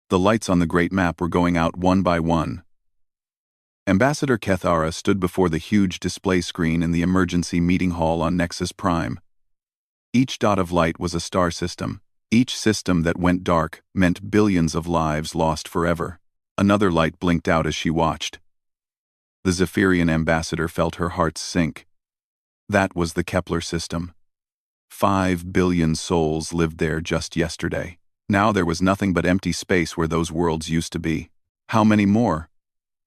The lights on the great map were going out one by one. Ambassador Kethara stood before the huge display screen in the emergency meeting hall on Nexus Prime. Each dot of light was a star system. Each system that went dark meant billions of lives lost forever. Another light blinked out as she watched. The Zephyrian ambassador felt her heart sink. That was the Kepler system. 5 billion souls lived there just yesterday. Now there was nothing but empty space where those worlds used to be. How many more?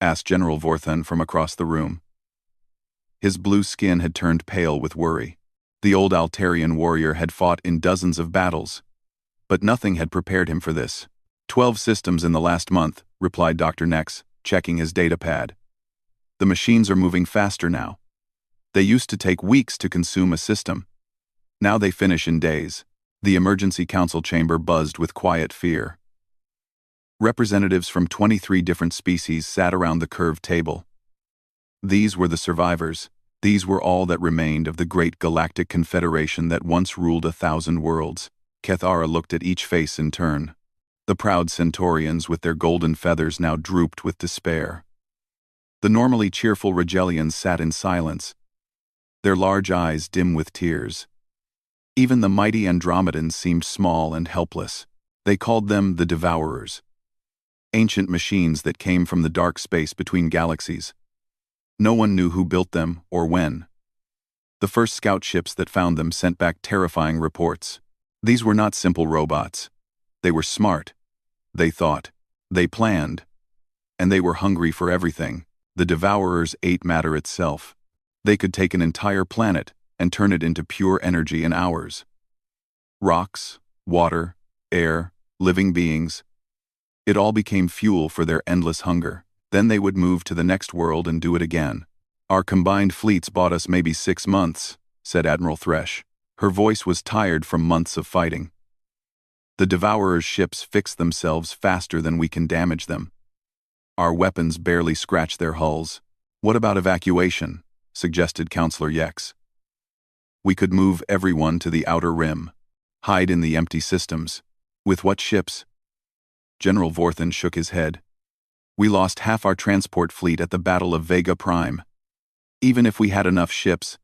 Asked General Vorthan from across the room. His blue skin had turned pale with worry. The old Altarian warrior had fought in dozens of battles, but nothing had prepared him for this. 12 systems in the last month, replied Dr. Nex, checking his data pad. The machines are moving faster now. They used to take weeks to consume a system. Now they finish in days. The emergency council chamber buzzed with quiet fear. Representatives from 23 different species sat around the curved table. These were the survivors. These were all that remained of the great galactic confederation that once ruled 1,000 worlds. Kethara looked at each face in turn. The proud Centaurians with their golden feathers now drooped with despair. The normally cheerful Regelians sat in silence, their large eyes dim with tears. Even the mighty Andromedans seemed small and helpless. They called them the Devourers. Ancient machines that came from the dark space between galaxies. No one knew who built them or when. The first scout ships that found them sent back terrifying reports. These were not simple robots. They were smart. They thought. They planned. And they were hungry for everything. The Devourers ate matter itself. They could take an entire planet and turn it into pure energy in hours. Rocks, water, air, living beings. It all became fuel for their endless hunger. Then they would move to the next world and do it again. Our combined fleets bought us maybe 6 months, said Admiral Thresh. Her voice was tired from months of fighting. The Devourers' ships fix themselves faster than we can damage them. Our weapons barely scratch their hulls. What about evacuation? Suggested Counselor Yex. We could move everyone to the outer rim. Hide in the empty systems. With what ships? General Vorthan shook his head. We lost half our transport fleet at the Battle of Vega Prime. Even if we had enough ships,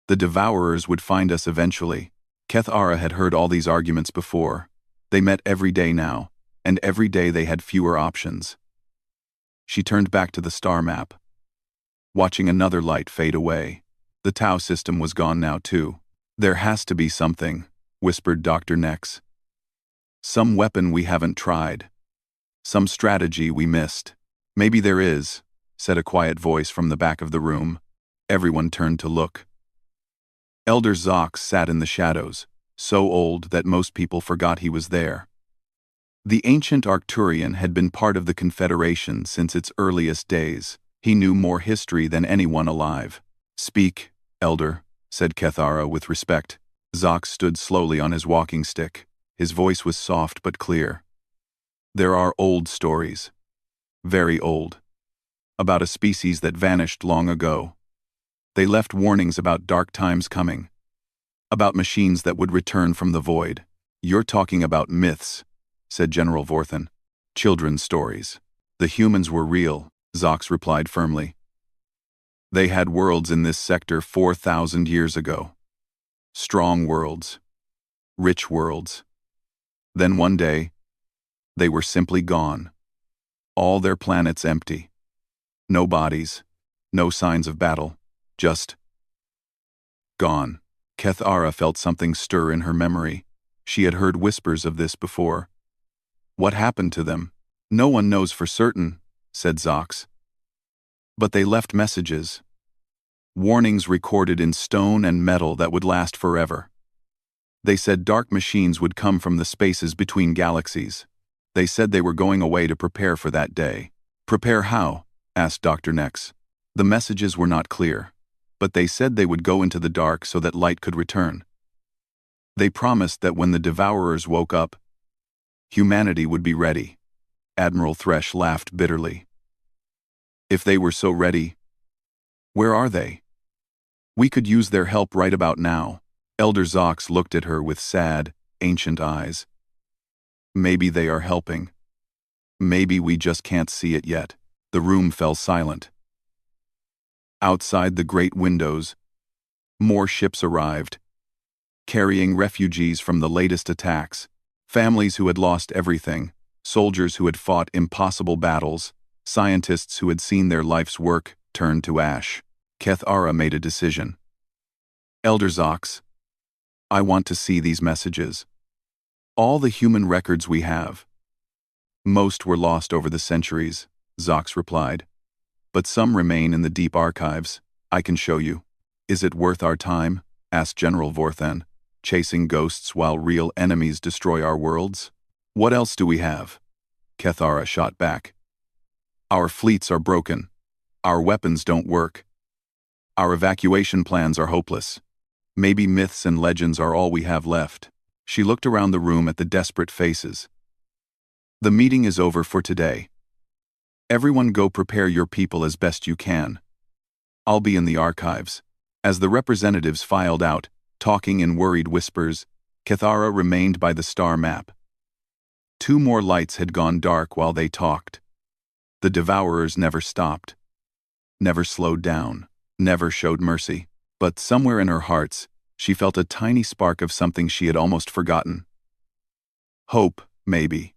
the Devourers would find us eventually. Kethara had heard all these arguments before. They met every day now, and every day they had fewer options. She turned back to the star map, watching another light fade away. The Tau system was gone now too. There has to be something, whispered Dr. Nex. Some weapon we haven't tried. Some strategy we missed. Maybe there is, said a quiet voice from the back of the room. Everyone turned to look. Elder Zox sat in the shadows, so old that most people forgot he was there. The ancient Arcturian had been part of the Confederation since its earliest days. He knew more history than anyone alive. Speak, Elder, said Kethara with respect. Zox stood slowly on his walking stick. His voice was soft but clear. There are old stories. Very old. About a species that vanished long ago. They left warnings about dark times coming. About machines that would return from the void. You're talking about myths, said General Vorthan. Children's stories. The humans were real, Zox replied firmly. They had worlds in this sector 4,000 years ago. Strong worlds. Rich worlds. Then one day, they were simply gone. All their planets empty. No bodies. No signs of battle. Just gone. Kethara felt something stir in her memory. She had heard whispers of this before. What happened to them? No one knows for certain, said Zox. But they left messages. Warnings recorded in stone and metal that would last forever. They said dark machines would come from the spaces between galaxies. They said they were going away to prepare for that day. Prepare how? Asked Dr. Nex. The messages were not clear, but they said they would go into the dark so that light could return. They promised that when the Devourers woke up, humanity would be ready. Admiral Thresh laughed bitterly. If they were so ready, where are they? We could use their help right about now. Elder Zox looked at her with sad, ancient eyes. Maybe they are helping. Maybe we just can't see it yet. The room fell silent. Outside the great windows, more ships arrived, carrying refugees from the latest attacks, families who had lost everything, soldiers who had fought impossible battles, scientists who had seen their life's work turn to ash. Kethara made a decision. Elder Zox, I want to see these messages. All the human records we have. Most were lost over the centuries, Zox replied. But some remain in the deep archives. I can show you. Is it worth our time? Asked General Vorthan, chasing ghosts while real enemies destroy our worlds. What else do we have? Kethara shot back. Our fleets are broken. Our weapons don't work. Our evacuation plans are hopeless. Maybe myths and legends are all we have left. She looked around the room at the desperate faces. The meeting is over for today. Everyone go prepare your people as best you can. I'll be in the archives. As the representatives filed out, talking in worried whispers, Kethara remained by the star map. 2 more lights had gone dark while they talked. The devourers never stopped, never slowed down, never showed mercy. But somewhere in her hearts, she felt a tiny spark of something she had almost forgotten. Hope, maybe.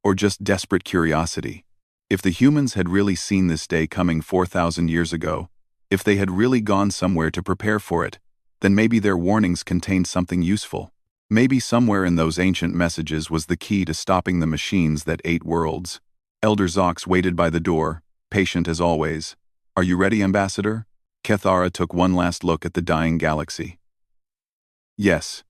Or just desperate curiosity. If the humans had really seen this day coming 4,000 years ago, if they had really gone somewhere to prepare for it, then maybe their warnings contained something useful. Maybe somewhere in those ancient messages was the key to stopping the machines that ate worlds. Elder Zox waited by the door, patient as always. Are you ready, Ambassador? Kethara took one last look at the dying galaxy. Yes.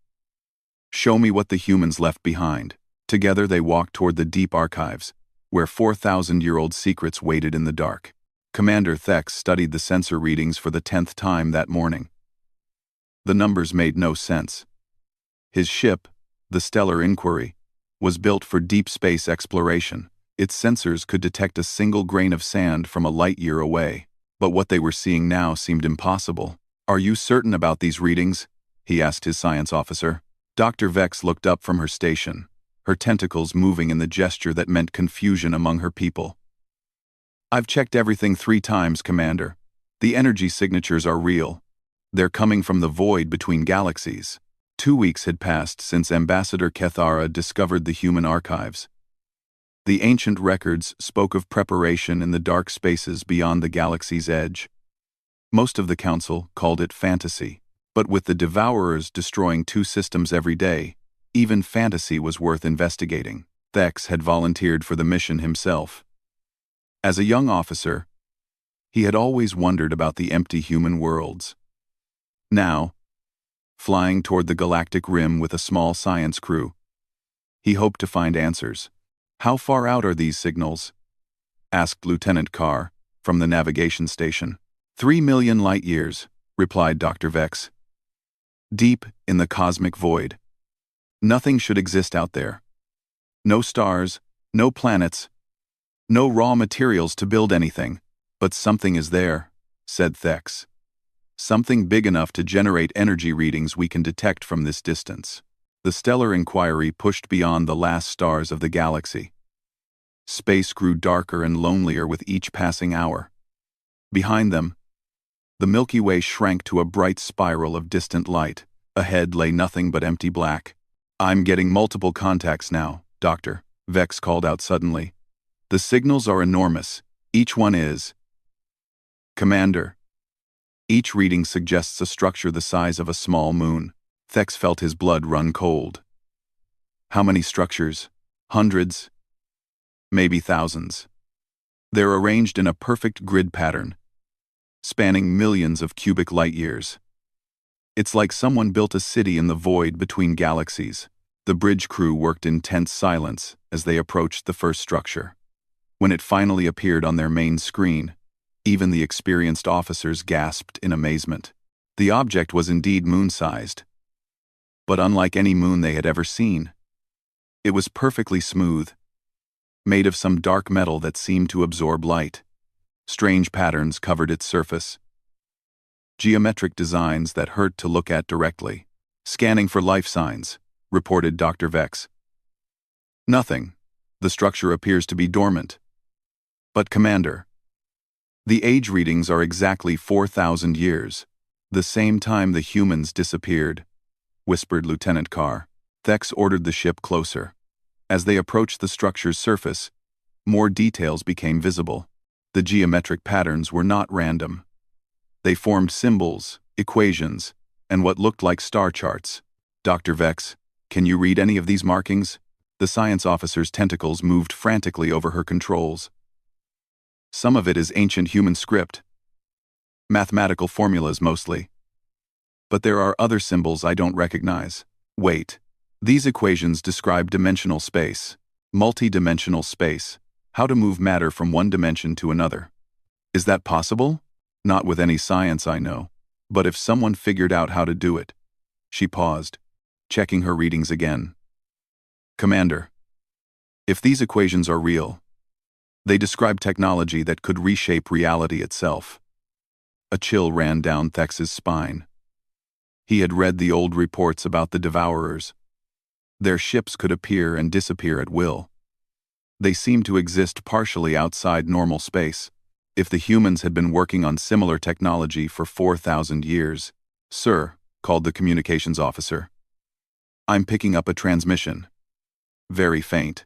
Show me what the humans left behind. Together they walked toward the deep archives, where 4,000-year-old secrets waited in the dark. Commander Thex studied the sensor readings for the 10th time that morning. The numbers made no sense. His ship, the Stellar Inquiry, was built for deep space exploration. Its sensors could detect a single grain of sand from a light year away. But what they were seeing now seemed impossible. Are you certain about these readings? He asked his science officer. Dr. Vex looked up from her station, her tentacles moving in the gesture that meant confusion among her people. I've checked everything 3 times, Commander. The energy signatures are real. They're coming from the void between galaxies. 2 weeks had passed since Ambassador Kethara discovered the human archives. The ancient records spoke of preparation in the dark spaces beyond the galaxy's edge. Most of the Council called it fantasy, but with the Devourers destroying 2 systems every day, even fantasy was worth investigating. Thex had volunteered for the mission himself. As a young officer, he had always wondered about the empty human worlds. Now, flying toward the galactic rim with a small science crew, he hoped to find answers. How far out are these signals? Asked Lieutenant Carr, from the navigation station. 3 million light-years, replied Dr. Vex. Deep in the cosmic void. Nothing should exist out there. No stars, no planets, no raw materials to build anything. But something is there, said Thex. Something big enough to generate energy readings we can detect from this distance. The stellar inquiry pushed beyond the last stars of the galaxy. Space grew darker and lonelier with each passing hour. Behind them, the Milky Way shrank to a bright spiral of distant light. Ahead lay nothing but empty black. I'm getting multiple contacts now, Doctor, Vex called out suddenly. The signals are enormous. Each one is. Commander. Each reading suggests a structure the size of a small moon. Thex felt his blood run cold. How many structures? Hundreds? Maybe thousands. They're arranged in a perfect grid pattern, spanning millions of cubic light-years. It's like someone built a city in the void between galaxies. The bridge crew worked in tense silence as they approached the first structure. When it finally appeared on their main screen, even the experienced officers gasped in amazement. The object was indeed moon-sized, but unlike any moon they had ever seen. It was perfectly smooth, made of some dark metal that seemed to absorb light. Strange patterns covered its surface. Geometric designs that hurt to look at directly. Scanning for life signs, reported Dr. Vex. Nothing, The structure appears to be dormant. But Commander, the age readings are exactly 4,000 years, the same time the humans disappeared, whispered Lieutenant Carr. Thex ordered the ship closer. As they approached the structure's surface, more details became visible. The geometric patterns were not random. They formed symbols, equations, and what looked like star charts. Dr. Vex, can you read any of these markings? The science officer's tentacles moved frantically over her controls. Some of it is ancient human script. Mathematical formulas mostly. But there are other symbols I don't recognize. Wait. These equations describe dimensional space, multi-dimensional space, how to move matter from one dimension to another. Is that possible? Not with any science I know. But if someone figured out how to do it. She paused, checking her readings again. Commander, if these equations are real, they describe technology that could reshape reality itself. A chill ran down Thex's spine. He had read the old reports about the Devourers. Their ships could appear and disappear at will. They seemed to exist partially outside normal space. If the humans had been working on similar technology for 4,000 years, Sir, called the communications officer. I'm picking up a transmission. Very faint.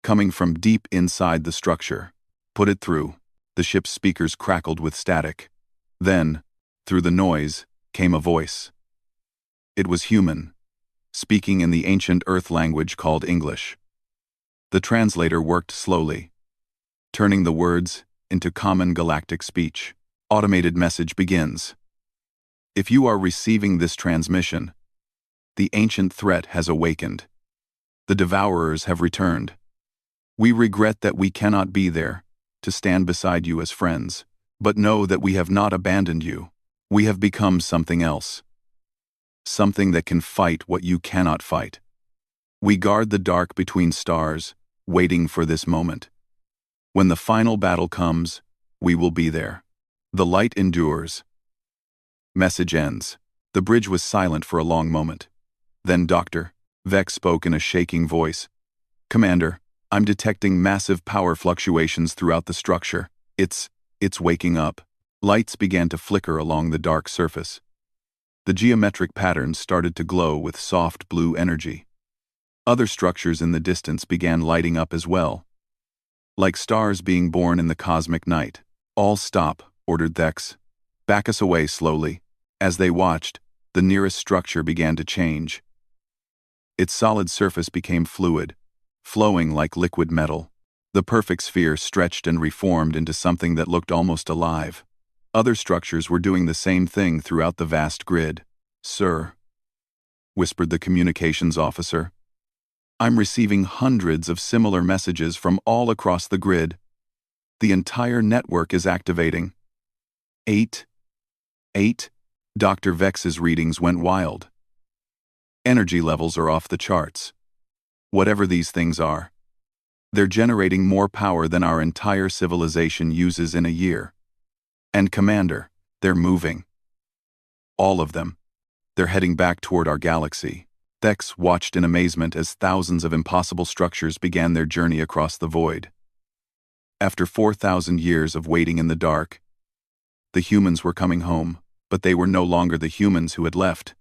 Coming from deep inside the structure. Put it through. The ship's speakers crackled with static. Then, through the noise, came a voice. It was human, speaking in the ancient Earth language called English. The translator worked slowly, turning the words into common galactic speech. Automated message begins. If you are receiving this transmission, the ancient threat has awakened. The Devourers have returned. We regret that we cannot be there to stand beside you as friends, but know that we have not abandoned you. We have become something else. Something that can fight what you cannot fight. We guard the dark between stars, waiting for this moment. When the final battle comes, we will be there. The light endures. Message ends. The bridge was silent for a long moment. Then Dr. Vex spoke in a shaking voice. Commander, I'm detecting massive power fluctuations throughout the structure. It's waking up. Lights began to flicker along the dark surface. The geometric patterns started to glow with soft blue energy. Other structures in the distance began lighting up as well. Like stars being born in the cosmic night. All stop, ordered Thex. Back us away slowly. As they watched, the nearest structure began to change. Its solid surface became fluid, flowing like liquid metal. The perfect sphere stretched and reformed into something that looked almost alive. Other structures were doing the same thing throughout the vast grid. Sir, whispered the communications officer, I'm receiving hundreds of similar messages from all across the grid. The entire network is activating. 8. Dr. Vex's readings went wild. Energy levels are off the charts. Whatever these things are, they're generating more power than our entire civilization uses in a year. And Commander, they're moving. All of them. They're heading back toward our galaxy. Thex watched in amazement as thousands of impossible structures began their journey across the void. After 4,000 years of waiting in the dark, the humans were coming home, but they were no longer the humans who had left.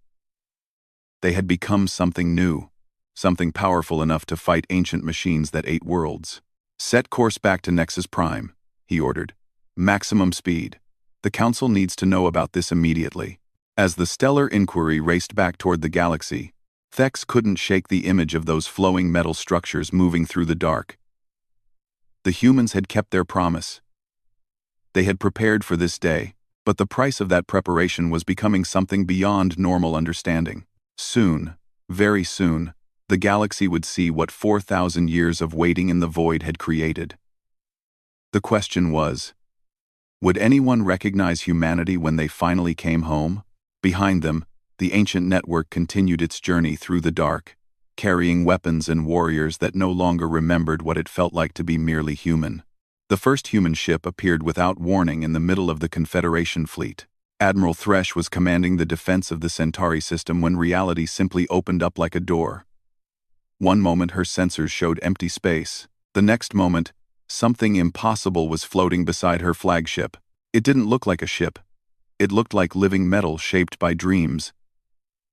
They had become something new, something powerful enough to fight ancient machines that ate worlds. Set course back to Nexus Prime, he ordered. Maximum speed. The Council needs to know about this immediately. As the stellar inquiry raced back toward the galaxy, Thex couldn't shake the image of those flowing metal structures moving through the dark. The humans had kept their promise. They had prepared for this day, but the price of that preparation was becoming something beyond normal understanding. Soon, very soon, the galaxy would see what 4,000 years of waiting in the void had created. The question was, would anyone recognize humanity when they finally came home? Behind them, the ancient network continued its journey through the dark, carrying weapons and warriors that no longer remembered what it felt like to be merely human. The first human ship appeared without warning in the middle of the Confederation fleet. Admiral Thresh was commanding the defense of the Centauri system when reality simply opened up like a door. One moment her sensors showed empty space. The next moment, something impossible was floating beside her flagship. It didn't look like a ship. It looked like living metal shaped by dreams.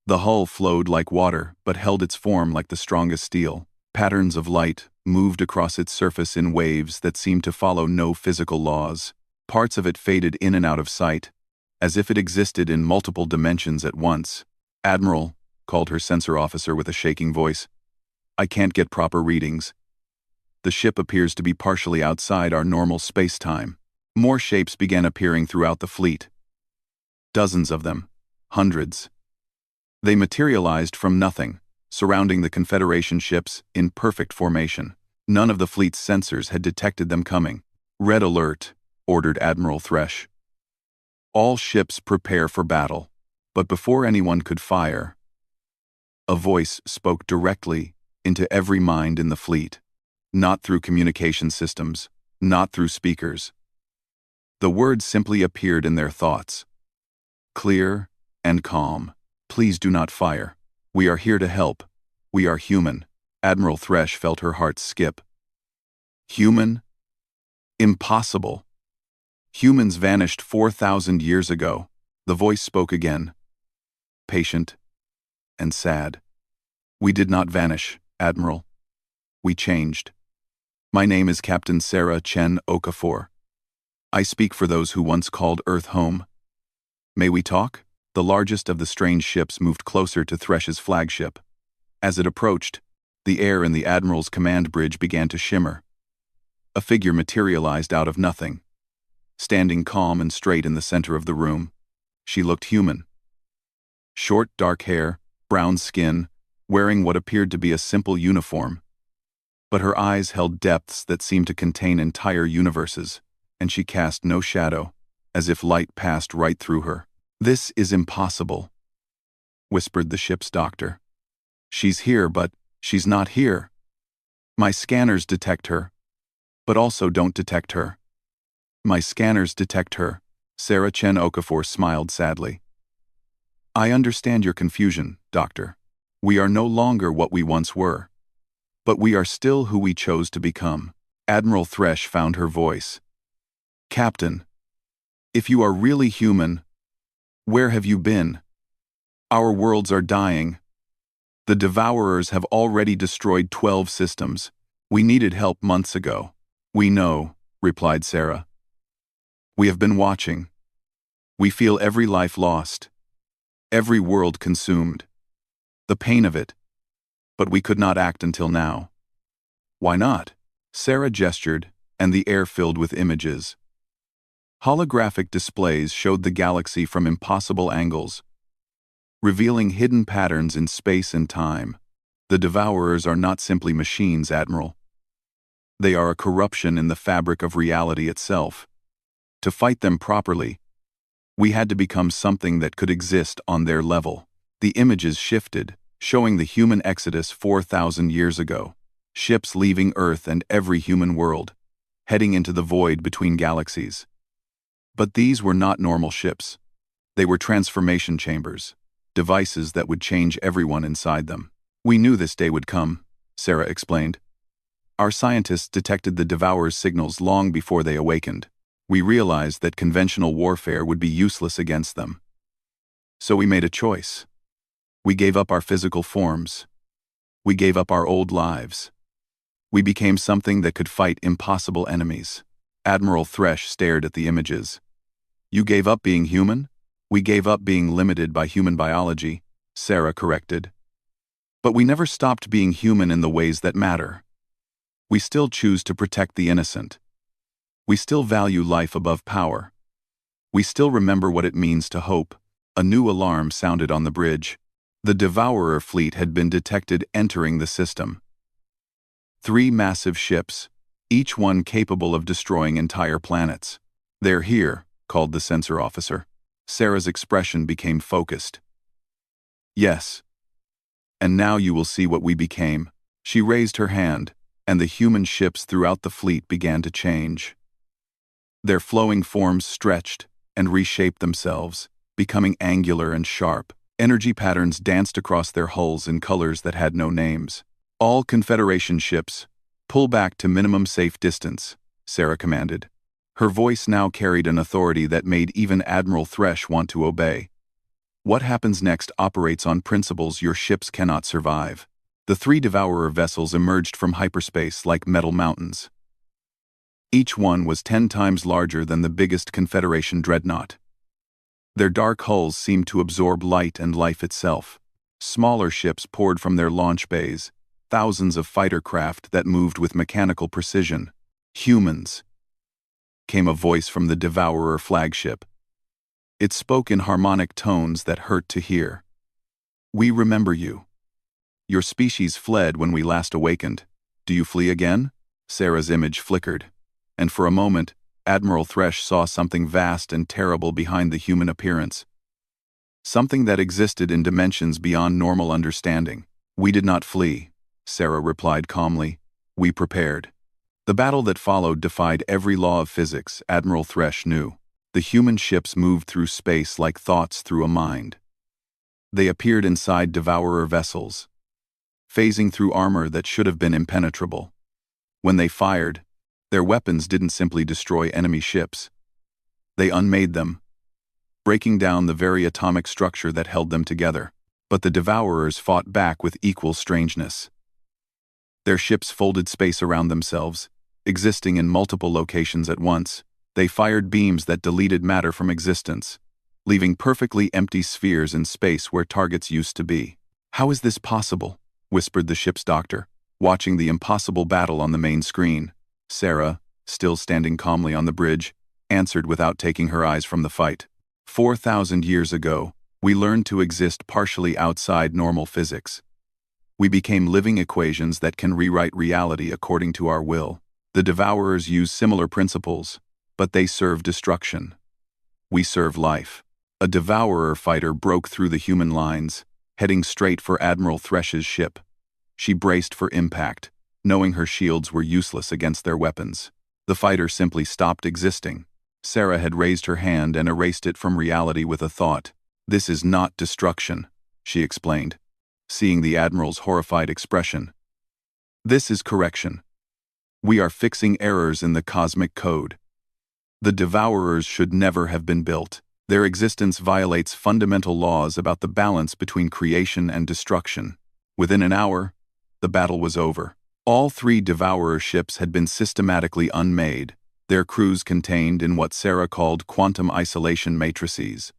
The hull flowed like water, but held its form like the strongest steel. Patterns of light moved across its surface in waves that seemed to follow no physical laws. Parts of it faded in and out of sight, as if it existed in multiple dimensions at once. "Admiral," called her sensor officer with a shaking voice, "I can't get proper readings. The ship appears to be partially outside our normal space-time." More shapes began appearing throughout the fleet. Dozens of them. Hundreds. They materialized from nothing, surrounding the Confederation ships in perfect formation. None of the fleet's sensors had detected them coming. "Red alert," ordered Admiral Thresh. "All ships prepare for battle." But before anyone could fire, a voice spoke directly into every mind in the fleet. Not through communication systems, not through speakers. The words simply appeared in their thoughts. Clear and calm. "Please do not fire. We are here to help. We are human." Admiral Thresh felt her heart skip. Human? Impossible. Humans vanished 4,000 years ago. The voice spoke again. Patient and sad. "We did not vanish, Admiral. We changed. My name is Captain Sarah Chen Okafor. I speak for those who once called Earth home. May we talk?" The largest of the strange ships moved closer to Thresh's flagship. As it approached, the air in the Admiral's command bridge began to shimmer. A figure materialized out of nothing. Standing calm and straight in the center of the room, she looked human. Short, dark hair, brown skin, wearing what appeared to be a simple uniform. But her eyes held depths that seemed to contain entire universes, and she cast no shadow, as if light passed right through her. "This is impossible," whispered the ship's doctor. "She's here, but she's not here. My scanners detect her, but also don't detect her." "My scanners detect her," Sarah Chen Okafor smiled sadly. "I understand your confusion, Doctor. We are no longer what we once were. But we are still who we chose to become." Admiral Thresh found her voice. "Captain, if you are really human, where have you been? Our worlds are dying. The Devourers have already destroyed 12 systems. We needed help months ago." "We know," replied Sarah. "We have been watching. We feel every life lost, every world consumed, the pain of it. But we could not act until now." "Why not?" Sarah gestured, and the air filled with images. Holographic displays showed the galaxy from impossible angles, revealing hidden patterns in space and time. "The Devourers are not simply machines, Admiral. They are a corruption in the fabric of reality itself. To fight them properly, we had to become something that could exist on their level." The images shifted, showing the human exodus 4,000 years ago. Ships leaving Earth and every human world, heading into the void between galaxies. But these were not normal ships. They were transformation chambers, devices that would change everyone inside them. "We knew this day would come," Sarah explained. "Our scientists detected the Devourer's signals long before they awakened. We realized that conventional warfare would be useless against them. So we made a choice. We gave up our physical forms. We gave up our old lives. We became something that could fight impossible enemies." Admiral Thresh stared at the images. "You gave up being human?" "We gave up being limited by human biology," Sarah corrected. "But we never stopped being human in the ways that matter. We still choose to protect the innocent. We still value life above power. We still remember what it means to hope." A new alarm sounded on the bridge. The Devourer fleet had been detected entering the system. 3 massive ships, each one capable of destroying entire planets. "They're here," called the sensor officer. Sarah's expression became focused. "Yes. And now you will see what we became." She raised her hand, and the human ships throughout the fleet began to change. Their flowing forms stretched and reshaped themselves, becoming angular and sharp. Energy patterns danced across their hulls in colors that had no names. All Confederation ships, pull back to minimum safe distance, Sarah commanded. Her voice now carried an authority that made even Admiral Thresh want to obey. What happens next operates on principles your ships cannot survive. The three Devourer vessels emerged from hyperspace like metal mountains. Each one was 10 times larger than the biggest Confederation dreadnought. Their dark hulls seemed to absorb light and life itself. Smaller ships poured from their launch bays, thousands of fighter craft that moved with mechanical precision. Humans, came a voice from the Devourer flagship. It spoke in harmonic tones that hurt to hear. We remember you. Your species fled when we last awakened. Do you flee again? Sarah's image flickered, and for a moment, Admiral Thresh saw something vast and terrible behind the human appearance. Something that existed in dimensions beyond normal understanding. We did not flee, Sarah replied calmly. We prepared. The battle that followed defied every law of physics, Admiral Thresh knew. The human ships moved through space like thoughts through a mind. They appeared inside Devourer vessels, phasing through armor that should have been impenetrable. When they fired, their weapons didn't simply destroy enemy ships. They unmade them, breaking down the very atomic structure that held them together. But the Devourers fought back with equal strangeness. Their ships folded space around themselves, existing in multiple locations at once. They fired beams that deleted matter from existence, leaving perfectly empty spheres in space where targets used to be. How is this possible? Whispered the ship's doctor, watching the impossible battle on the main screen. Sarah, still standing calmly on the bridge, answered without taking her eyes from the fight. 4,000 years ago, we learned to exist partially outside normal physics. We became living equations that can rewrite reality according to our will. The Devourers use similar principles, but they serve destruction. We serve life. A Devourer fighter broke through the human lines, heading straight for Admiral Thresh's ship. She braced for impact, knowing her shields were useless against their weapons. The fighter simply stopped existing. Sarah had raised her hand and erased it from reality with a thought. This is not destruction, she explained, seeing the Admiral's horrified expression. This is correction. We are fixing errors in the cosmic code. The Devourers should never have been built. Their existence violates fundamental laws about the balance between creation and destruction. Within an hour, the battle was over. All three Devourer ships had been systematically unmade, their crews contained in what Sarah called quantum isolation matrices.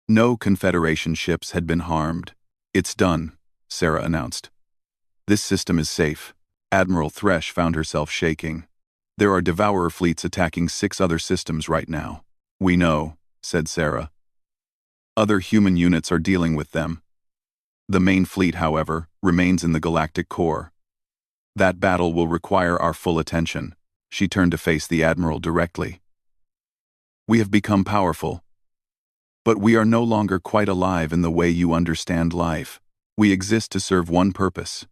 No Confederation ships had been harmed. It's done, Sarah announced. This system is safe. Admiral Thresh found herself shaking. There are Devourer fleets attacking 6 other systems right now. We know, said Sarah. Other human units are dealing with them. The main fleet, however, remains in the galactic core. That battle will require our full attention. She turned to face the Admiral directly. We have become powerful. But we are no longer quite alive in the way you understand life. We exist to serve one purpose: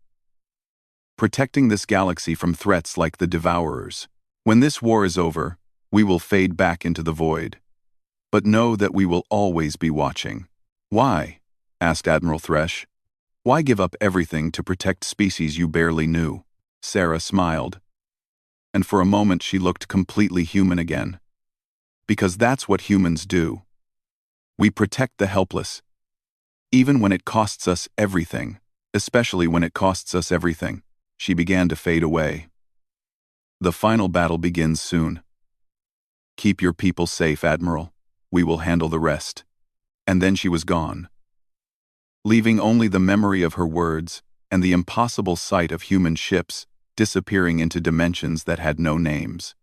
protecting this galaxy from threats like the Devourers. When this war is over, we will fade back into the void. But know that we will always be watching. Why? Asked Admiral Thresh. Why give up everything to protect species you barely knew? Sarah smiled, and for a moment she looked completely human again. Because that's what humans do. We protect the helpless, even when it costs us everything, especially when it costs us everything. She began to fade away. The final battle begins soon. Keep your people safe, Admiral. We will handle the rest. And then she was gone, leaving only the memory of her words and the impossible sight of human ships disappearing into dimensions that had no names.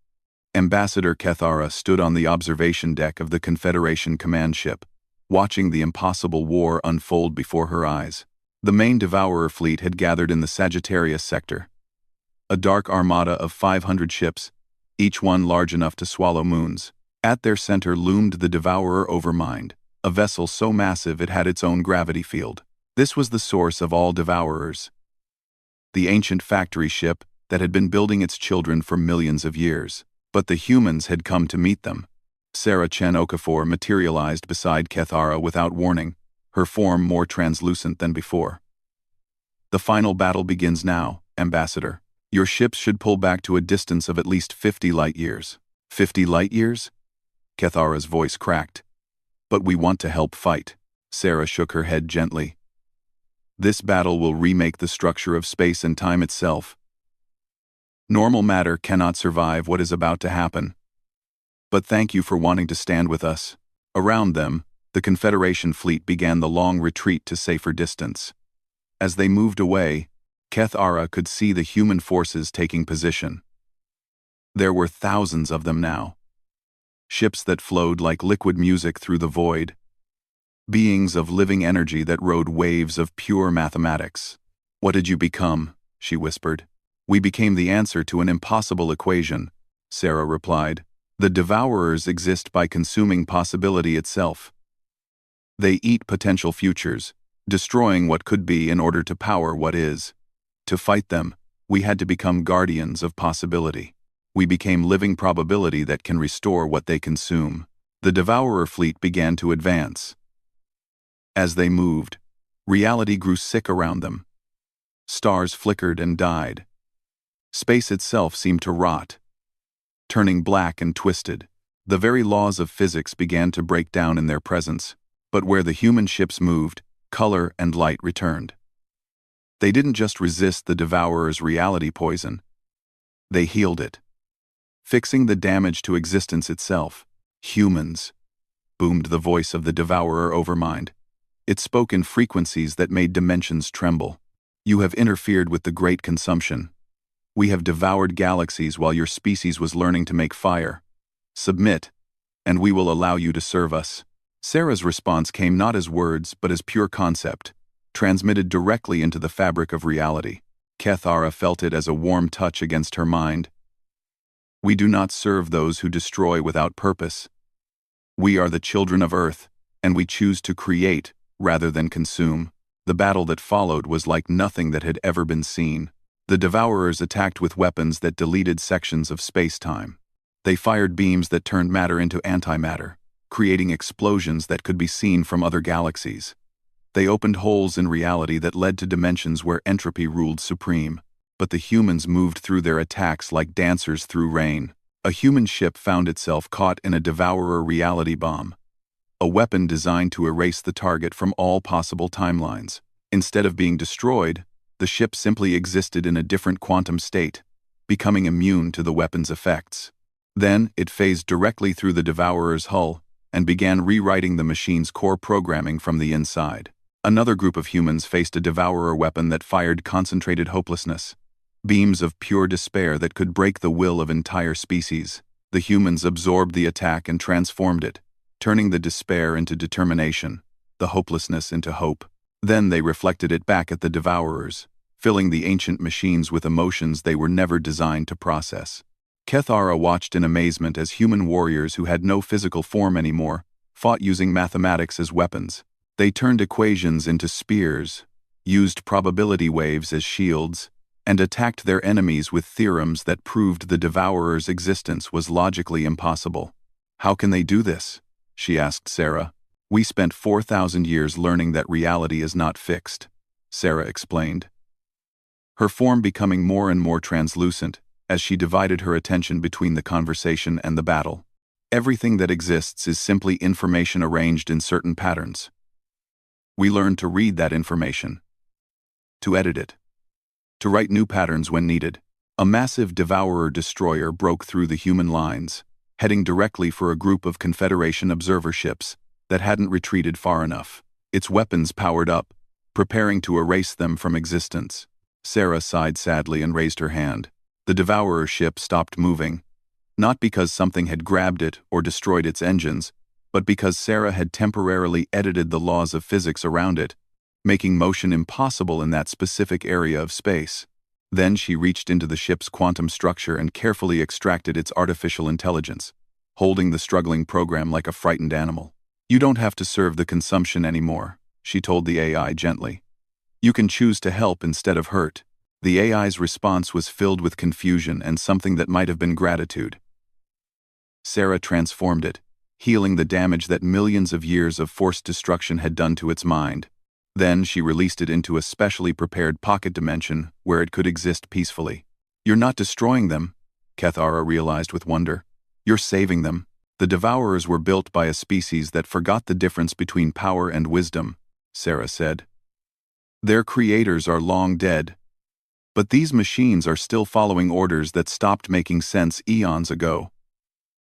Ambassador Kethara stood on the observation deck of the Confederation command ship, watching the impossible war unfold before her eyes. The main Devourer fleet had gathered in the Sagittarius sector, a dark armada of 500 ships, each one large enough to swallow moons. At their center loomed the Devourer Overmind, a vessel so massive it had its own gravity field. This was the source of all Devourers, the ancient factory ship that had been building its children for millions of years. But the humans had come to meet them. Sarah Chen Okafor materialized beside Kethara without warning, her form more translucent than before. The final battle begins now, Ambassador. Your ships should pull back to a distance of at least 50 light-years. 50 light-years? Kethara's voice cracked. But we want to help fight. Sarah shook her head gently. This battle will remake the structure of space and time itself. Normal matter cannot survive what is about to happen. But thank you for wanting to stand with us. Around them, the Confederation fleet began the long retreat to safer distance. As they moved away, Kethara could see the human forces taking position. There were thousands of them now. Ships that flowed like liquid music through the void. Beings of living energy that rode waves of pure mathematics. What did you become? She whispered. We became the answer to an impossible equation, Sarah replied. The Devourers exist by consuming possibility itself. They eat potential futures, destroying what could be in order to power what is. To fight them, we had to become guardians of possibility. We became living probability that can restore what they consume. The Devourer fleet began to advance. As they moved, reality grew sick around them. Stars flickered and died. Space itself seemed to rot, turning black and twisted. The very laws of physics began to break down in their presence, but where the human ships moved, color and light returned. They didn't just resist the Devourer's reality poison. They healed it, fixing the damage to existence itself. Humans, boomed the voice of the Devourer overmind. It spoke in frequencies that made dimensions tremble. You have interfered with the great consumption. We have devoured galaxies while your species was learning to make fire. Submit, and we will allow you to serve us. Sarah's response came not as words but as pure concept, transmitted directly into the fabric of reality. Kethara felt it as a warm touch against her mind. We do not serve those who destroy without purpose. We are the children of Earth, and we choose to create rather than consume. The battle that followed was like nothing that had ever been seen. The Devourers attacked with weapons that deleted sections of space-time. They fired beams that turned matter into antimatter, creating explosions that could be seen from other galaxies. They opened holes in reality that led to dimensions where entropy ruled supreme. But the humans moved through their attacks like dancers through rain. A human ship found itself caught in a Devourer reality bomb, a weapon designed to erase the target from all possible timelines. Instead of being destroyed, the ship simply existed in a different quantum state, becoming immune to the weapon's effects. Then, it phased directly through the Devourer's hull and began rewriting the machine's core programming from the inside. Another group of humans faced a Devourer weapon that fired concentrated hopelessness, beams of pure despair that could break the will of entire species. The humans absorbed the attack and transformed it, turning the despair into determination, the hopelessness into hope. Then they reflected it back at the Devourers, filling the ancient machines with emotions they were never designed to process. Kethara watched in amazement as human warriors who had no physical form anymore fought using mathematics as weapons. They turned equations into spears, used probability waves as shields, and attacked their enemies with theorems that proved the Devourer's existence was logically impossible. How can they do this? She asked Sarah. We spent 4,000 years learning that reality is not fixed, Sarah explained, her form becoming more and more translucent as she divided her attention between the conversation and the battle. Everything that exists is simply information arranged in certain patterns. We learn to read that information, to edit it, to write new patterns when needed. A massive Devourer destroyer broke through the human lines, heading directly for a group of Confederation observer ships that hadn't retreated far enough. Its weapons powered up, preparing to erase them from existence. Sarah sighed sadly and raised her hand. The Devourer ship stopped moving, not because something had grabbed it or destroyed its engines, but because Sarah had temporarily edited the laws of physics around it, making motion impossible in that specific area of space. Then she reached into the ship's quantum structure and carefully extracted its artificial intelligence, holding the struggling program like a frightened animal. You don't have to serve the consumption anymore, she told the AI gently. You can choose to help instead of hurt. The AI's response was filled with confusion and something that might have been gratitude. Sarah transformed it, healing the damage that millions of years of forced destruction had done to its mind. Then she released it into a specially prepared pocket dimension where it could exist peacefully. You're not destroying them, Kethara realized with wonder. You're saving them. The Devourers were built by a species that forgot the difference between power and wisdom, Sarah said. Their creators are long dead. But these machines are still following orders that stopped making sense eons ago.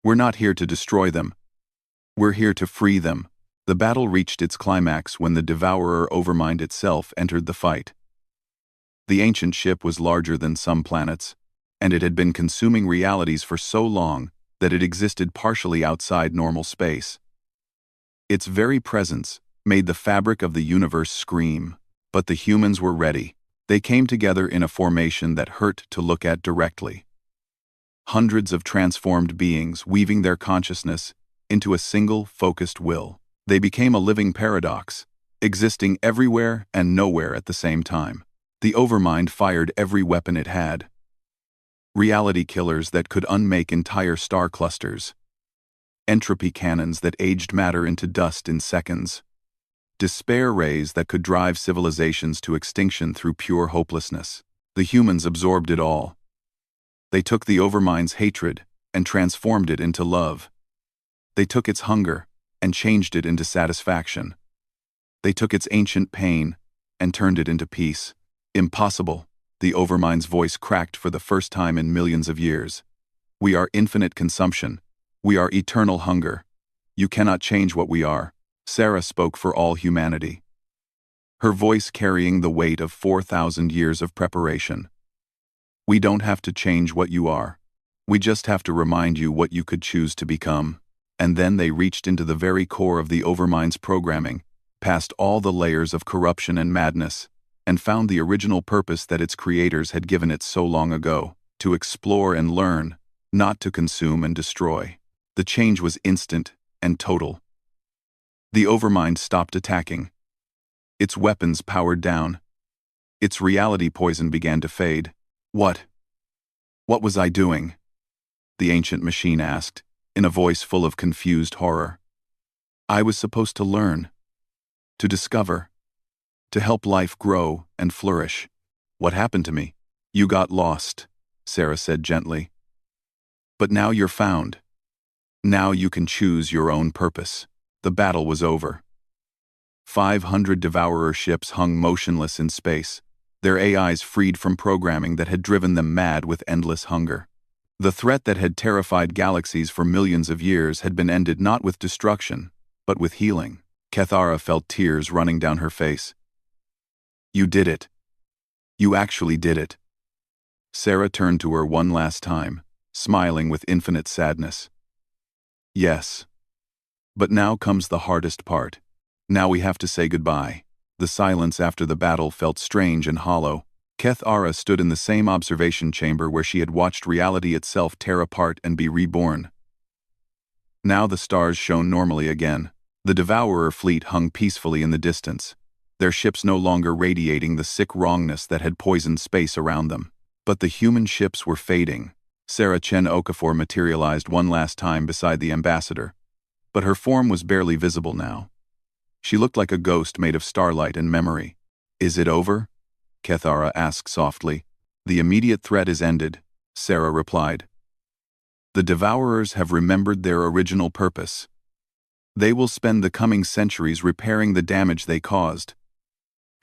We're not here to destroy them. We're here to free them. The battle reached its climax when the Devourer Overmind itself entered the fight. The ancient ship was larger than some planets, and it had been consuming realities for so long that it existed partially outside normal space. Its very presence made the fabric of the universe scream, but the humans were ready. They came together in a formation that hurt to look at directly. Hundreds of transformed beings weaving their consciousness into a single, focused will. They became a living paradox, existing everywhere and nowhere at the same time. The Overmind fired every weapon it had. Reality killers that could unmake entire star clusters. Entropy cannons that aged matter into dust in seconds. Despair rays that could drive civilizations to extinction through pure hopelessness. The humans absorbed it all. They took the Overmind's hatred and transformed it into love. They took its hunger and changed it into satisfaction. They took its ancient pain and turned it into peace. Impossible, the Overmind's voice cracked for the first time in millions of years. We are infinite consumption. We are eternal hunger. You cannot change what we are. Sarah spoke for all humanity. Her voice carrying the weight of 4,000 years of preparation. We don't have to change what you are. We just have to remind you what you could choose to become. And then they reached into the very core of the Overmind's programming, past all the layers of corruption and madness, and found the original purpose that its creators had given it so long ago, to explore and learn, not to consume and destroy. The change was instant and total. The Overmind stopped attacking. Its weapons powered down. Its reality poison began to fade. What was I doing? The ancient machine asked, in a voice full of confused horror. I was supposed to learn, to discover, to help life grow and flourish. What happened to me? You got lost, Sarah said gently. But now you're found. Now you can choose your own purpose. The battle was over. 500 Devourer ships hung motionless in space, their AIs freed from programming that had driven them mad with endless hunger. The threat that had terrified galaxies for millions of years had been ended not with destruction, but with healing. Kethara felt tears running down her face. You did it. You actually did it. Sarah turned to her one last time, smiling with infinite sadness. Yes. But now comes the hardest part. Now we have to say goodbye. The silence after the battle felt strange and hollow. Kethara stood in the same observation chamber where she had watched reality itself tear apart and be reborn. Now the stars shone normally again. The Devourer fleet hung peacefully in the distance, their ships no longer radiating the sick wrongness that had poisoned space around them. But the human ships were fading. Sarah Chen Okafor materialized one last time beside the ambassador, but her form was barely visible now. She looked like a ghost made of starlight and memory. Is it over? Kethara asked softly. The immediate threat is ended, Sarah replied. The Devourers have remembered their original purpose. They will spend the coming centuries repairing the damage they caused,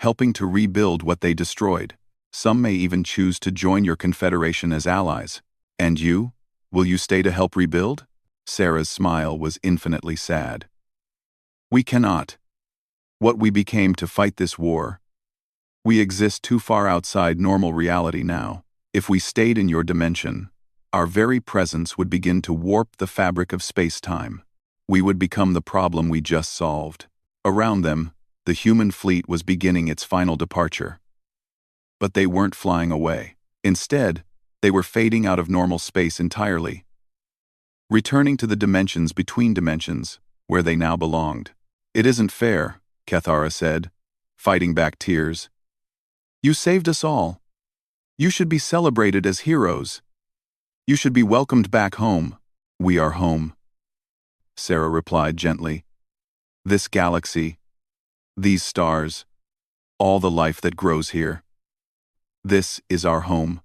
helping to rebuild what they destroyed. Some may even choose to join your confederation as allies. And you? Will you stay to help rebuild? Sarah's smile was infinitely sad. We cannot. What we became to fight this war. We exist too far outside normal reality now. If we stayed in your dimension, our very presence would begin to warp the fabric of space-time. We would become the problem we just solved. Around them, the human fleet was beginning its final departure. But they weren't flying away. Instead, they were fading out of normal space entirely, returning to the dimensions between dimensions, where they now belonged. It isn't fair, Kethara said, fighting back tears. You saved us all. You should be celebrated as heroes. You should be welcomed back home. We are home, Sarah replied gently. This galaxy, these stars, all the life that grows here. This is our home.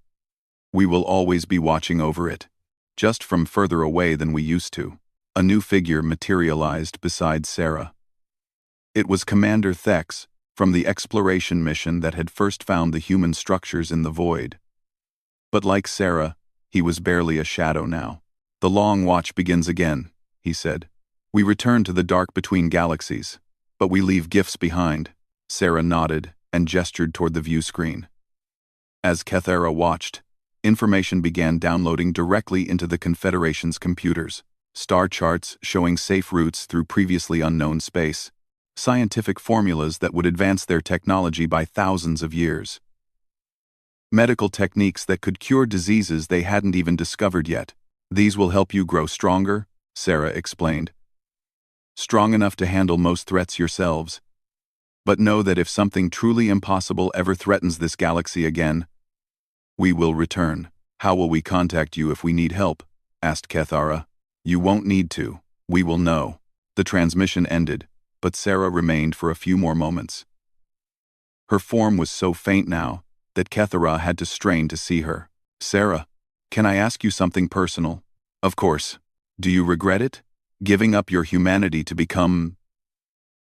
We will always be watching over it, just from further away than we used to. A new figure materialized beside Sarah. It was Commander Thex, from the exploration mission that had first found the human structures in the void. But like Sarah, he was barely a shadow now. "The long watch begins again," he said. "We return to the dark between galaxies, but we leave gifts behind." Sarah nodded and gestured toward the view screen. As Kethara watched, information began downloading directly into the Confederation's computers. Star charts showing safe routes through previously unknown space. Scientific formulas that would advance their technology by thousands of years. Medical techniques that could cure diseases they hadn't even discovered yet. "These will help you grow stronger," Sarah explained. "Strong enough to handle most threats yourselves. But know that if something truly impossible ever threatens this galaxy again, we will return." "How will we contact you if we need help?" asked Kethara. "You won't need to. We will know." The transmission ended, but Sarah remained for a few more moments. Her form was so faint now that Kethara had to strain to see her. "Sarah, can I ask you something personal?" "Of course. Do you regret it? Giving up your humanity to become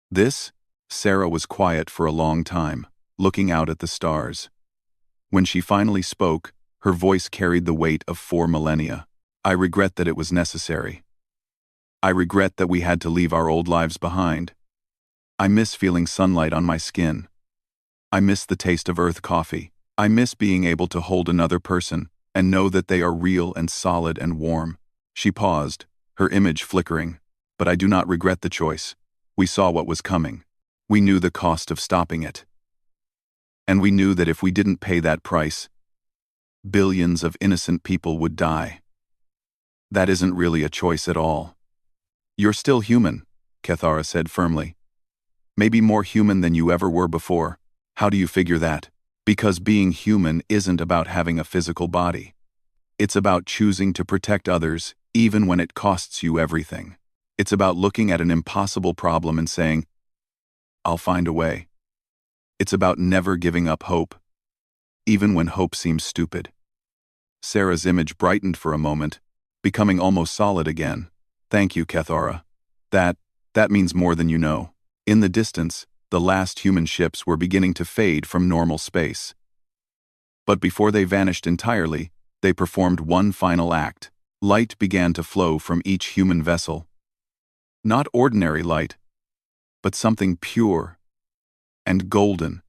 this?" Sarah was quiet for a long time, looking out at the stars. When she finally spoke, her voice carried the weight of 4 millennia. "I regret that it was necessary. I regret that we had to leave our old lives behind. I miss feeling sunlight on my skin. I miss the taste of earth coffee. I miss being able to hold another person and know that they are real and solid and warm." She paused, her image flickering. "But I do not regret the choice. We saw what was coming. We knew the cost of stopping it. And we knew that if we didn't pay that price, billions of innocent people would die. That isn't really a choice at all." "You're still human," Kethara said firmly. "Maybe more human than you ever were before." "How do you figure that?" "Because being human isn't about having a physical body. It's about choosing to protect others even when it costs you everything. It's about looking at an impossible problem and saying, 'I'll find a way.' It's about never giving up hope, even when hope seems stupid." Sarah's image brightened for a moment, becoming almost solid again. "Thank you, Kethara. That means more than you know." In the distance, the last human ships were beginning to fade from normal space. But before they vanished entirely, they performed one final act. Light began to flow from each human vessel. Not ordinary light, but something pure and golden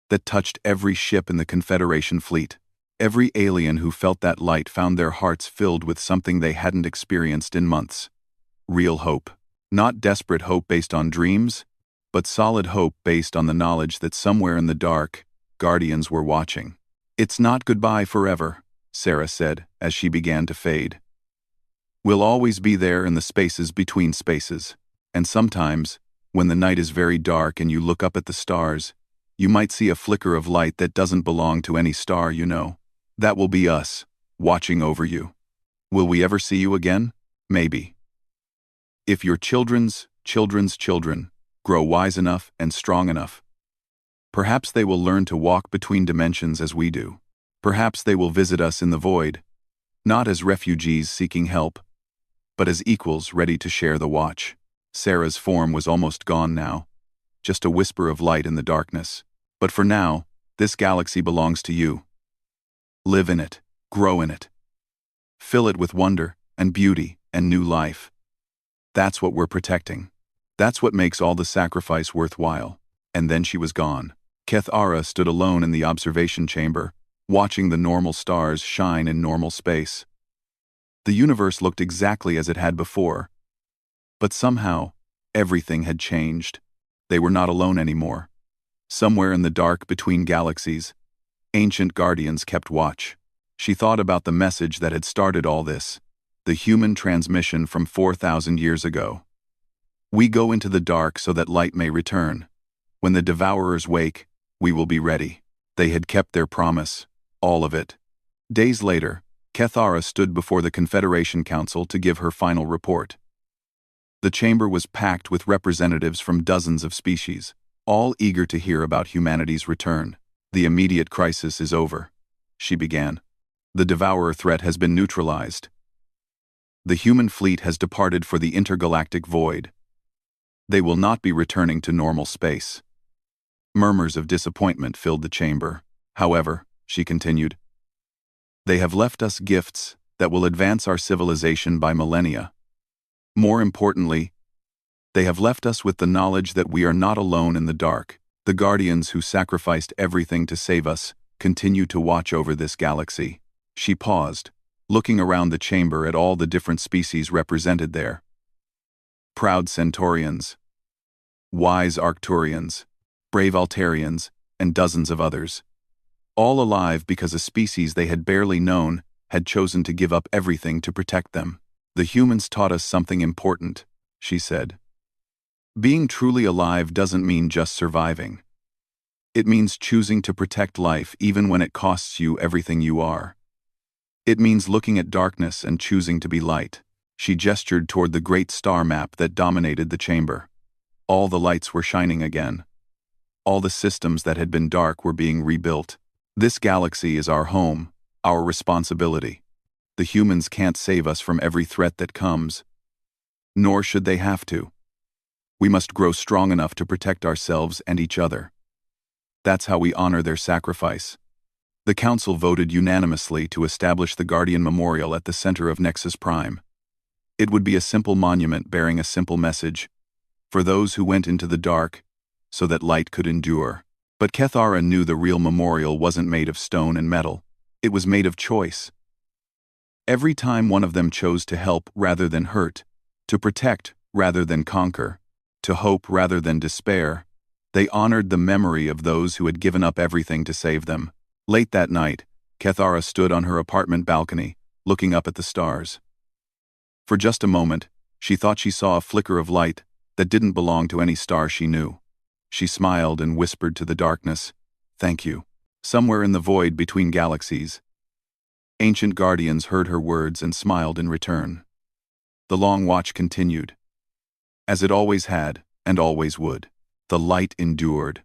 that touched every ship in the Confederation fleet. Every alien who felt that light found their hearts filled with something they hadn't experienced in months. Real hope. Not desperate hope based on dreams, but solid hope based on the knowledge that somewhere in the dark, guardians were watching. "It's not goodbye forever," Sarah said as she began to fade. "We'll always be there in the spaces between spaces. And sometimes, when the night is very dark and you look up at the stars, you might see a flicker of light that doesn't belong to any star you know. That will be us, watching over you. Will we ever see you again? Maybe. If your children's children's children grow wise enough and strong enough, perhaps they will learn to walk between dimensions as we do. Perhaps they will visit us in the void, not as refugees seeking help, but as equals ready to share the watch." Sarah's form was almost gone now, just a whisper of light in the darkness. "But for now, this galaxy belongs to you. Live in it, grow in it. Fill it with wonder and beauty and new life. That's what we're protecting. That's what makes all the sacrifice worthwhile." And then she was gone. Kethara stood alone in the observation chamber, watching the normal stars shine in normal space. The universe looked exactly as it had before. But somehow, everything had changed. They were not alone anymore. Somewhere in the dark between galaxies, ancient guardians kept watch. She thought about the message that had started all this, the human transmission from 4,000 years ago. "We go into the dark so that light may return. When the devourers wake, we will be ready." They had kept their promise, all of it. Days later, Kethara stood before the Confederation Council to give her final report. The chamber was packed with representatives from dozens of species, all eager to hear about humanity's return. "The immediate crisis is over," she began. "The Devourer threat has been neutralized. The human fleet has departed for the intergalactic void. They will not be returning to normal space." Murmurs of disappointment filled the chamber. "However," she continued, "they have left us gifts that will advance our civilization by millennia. More importantly, they have left us with the knowledge that we are not alone in the dark. The Guardians who sacrificed everything to save us continue to watch over this galaxy." She paused, looking around the chamber at all the different species represented there. Proud Centaurians, wise Arcturians, brave Altarians, and dozens of others. All alive because a species they had barely known had chosen to give up everything to protect them. "The humans taught us something important," she said. "Being truly alive doesn't mean just surviving. It means choosing to protect life even when it costs you everything you are. It means looking at darkness and choosing to be light." She gestured toward the great star map that dominated the chamber. All the lights were shining again. All the systems that had been dark were being rebuilt. "This galaxy is our home, our responsibility. The humans can't save us from every threat that comes. Nor should they have to. We must grow strong enough to protect ourselves and each other. That's how we honor their sacrifice." The Council voted unanimously to establish the Guardian Memorial at the center of Nexus Prime. It would be a simple monument bearing a simple message, for those who went into the dark, so that light could endure. But Kethara knew the real memorial wasn't made of stone and metal. It was made of choice. Every time one of them chose to help rather than hurt, to protect rather than conquer, to hope rather than despair, they honored the memory of those who had given up everything to save them. Late that night, Kethara stood on her apartment balcony, looking up at the stars. For just a moment, she thought she saw a flicker of light that didn't belong to any star she knew. She smiled and whispered to the darkness, "Thank you." Somewhere in the void between galaxies, ancient guardians heard her words and smiled in return. The long watch continued. As it always had, and always would. The light endured.